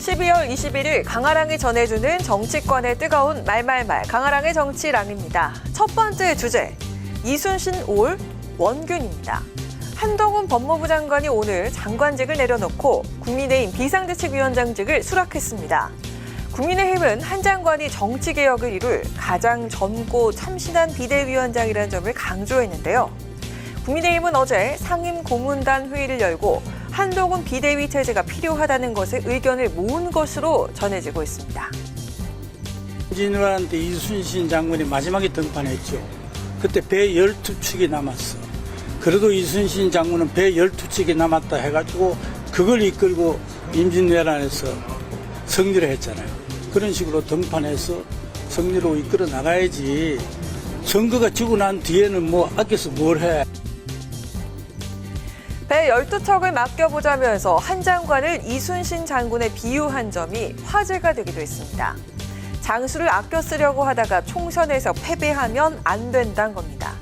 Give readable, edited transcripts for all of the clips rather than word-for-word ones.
12월 21일 강아랑이 전해주는 정치권의 뜨거운 말말말 강아랑의 정치랑입니다. 첫 번째 주제, 이순신 올 원균입니다. 한동훈 법무부 장관이 오늘 장관직을 내려놓고 국민의힘 비상대책위원장직을 수락했습니다. 국민의힘은 한 장관이 정치개혁을 이룰 가장 젊고 참신한 비대위원장이라는 점을 강조했는데요. 국민의힘은 어제 상임고문단 회의를 열고 한동훈 비대위 체제가 필요하다는 것에 의견을 모은 것으로 전해지고 있습니다. 임진왜란 때 이순신 장군이 마지막에 등판했죠. 그때 배 12척이 남았어. 그래도 이순신 장군은 배 12척이 남았다 해가지고 그걸 이끌고 임진왜란에서 승리를 했잖아요. 그런 식으로 등판해서 승리로 이끌어 나가야지. 선거가 지고 난 뒤에는 뭐 아껴서 뭘 해. 배 12척을 맡겨보자면서 한 장관을 이순신 장군에 비유한 점이 화제가 되기도 했습니다. 장수를 아껴 쓰려고 하다가 총선에서 패배하면 안 된다는 겁니다.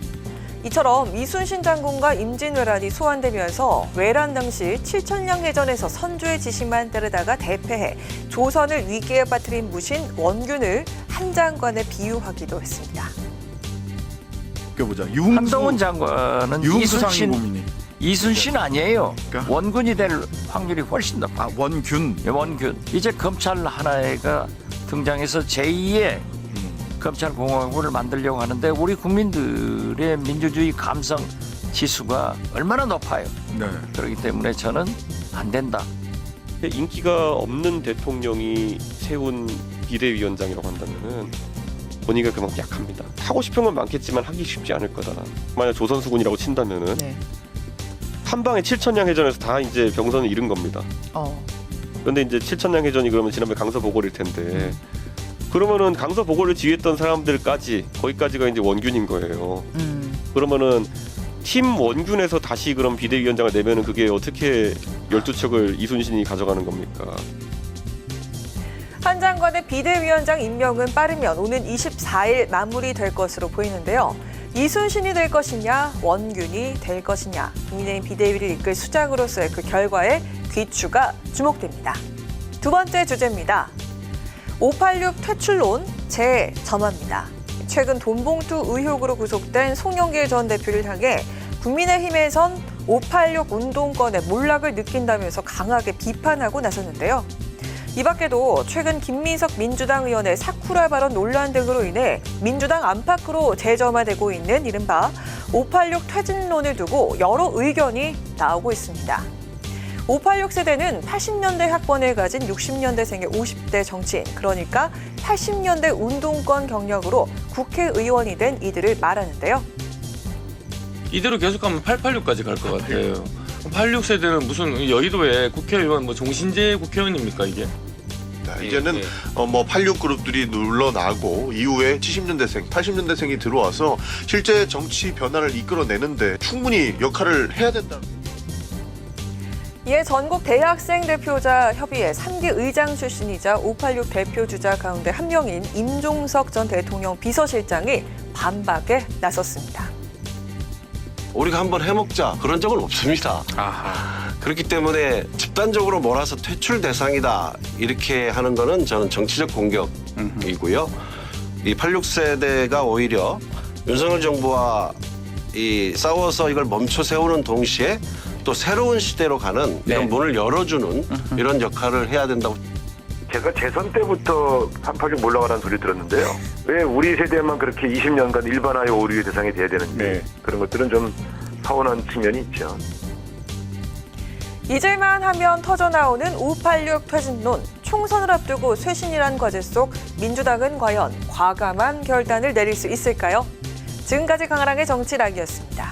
이처럼 이순신 장군과 임진왜란이 소환되면서 외란 당시 7천량 해전에서 선조의 지시만 따르다가 대패해 조선을 위기에 빠뜨린 무신 원균을 한 장관에 비유하기도 했습니다. 보자. 한동훈 장관은 이순신 아니에요. 그러니까? 원균이 될 확률이 훨씬 높아요. 원균. 원균. 이제 검찰 하나가 등장해서 제2의 검찰공화국을 만들려고 하는데 우리 국민들의 민주주의 감성 지수가 얼마나 높아요. 네. 그렇기 때문에 저는 안 된다. 인기가 없는 대통령이 세운 비대위원장이라고 한다면은 본의가 그만큼 약합니다. 하고 싶은 건 많겠지만 하기 쉽지 않을 거다. 만약 조선수군이라고 친다면은 한 방에 7천량 해전에서 다 이제 병선을 잃은 겁니다. 그런데 이제 7천량 해전이 그러면 지난번에 강서보궐일 텐데 그러면은 강서보궐을 지휘했던 사람들까지 거기까지가 이제 원균인 거예요. 그러면은 팀 원균에서 다시 그럼 비대위원장을 내면은 그게 어떻게 12척을 이순신이 가져가는 겁니까? 한 장관의 비대위원장 임명은 빠르면 오는 24일 마무리될 것으로 보이는데요. 이순신이 될 것이냐, 원균이 될 것이냐, 국민의힘 비대위를 이끌 수장으로서의 그 결과에 귀추가 주목됩니다. 두 번째 주제입니다. 586 퇴출론 재점화입니다. 최근 돈봉투 의혹으로 구속된 송영길 전 대표를 향해 국민의힘에선 586 운동권의 몰락을 느낀다면서 강하게 비판하고 나섰는데요. 이 밖에도 최근 김민석 민주당 의원의 사쿠라 발언 논란 등으로 인해 민주당 안팎으로 재점화되고 있는 이른바 586 퇴진론을 두고 여러 의견이 나오고 있습니다. 586 세대는 80년대 학번을 가진 60년대생의 50대 정치인, 그러니까 80년대 운동권 경력으로 국회의원이 된 이들을 말하는데요. 이대로 계속 가면 886까지 갈 것 같아요. 86세대는 무슨 여의도의 국회의원 뭐 종신제 국회의원입니까 이게? 이제는 뭐 86그룹들이 눌러나고 이후에 70년대생, 80년대생이 들어와서 실제 정치 변화를 이끌어내는데 충분히 역할을 해야 된다. 이에 전국 대학생 대표자 협의회 3기 의장 출신이자 586 대표 주자 가운데 한 명인 임종석 전 대통령 비서실장이 반박에 나섰습니다. 우리가 한번 해먹자 그런 적은 없습니다. 그렇기 때문에 집단적으로 몰아서 퇴출 대상이다 이렇게 하는 거는 저는 정치적 공격이고요. 이 86세대가 오히려 윤석열 정부와 이 싸워서 이걸 멈춰 세우는 동시에 또 새로운 시대로 가는 이런 문을 열어주는 이런 역할을 해야 된다고. 제가 재선 때부터 386 몰락하라는 소리 들었는데요. 왜 우리 세대만 그렇게 20년간 일반화의 오류의 대상이 돼야 되는지 그런 것들은 좀 서운한 측면이 있죠. 잊을만 하면 터져나오는 586 퇴진론, 총선을 앞두고 쇄신이란 과제 속 민주당은 과연 과감한 결단을 내릴 수 있을까요? 지금까지 강아랑의 정치락이었습니다.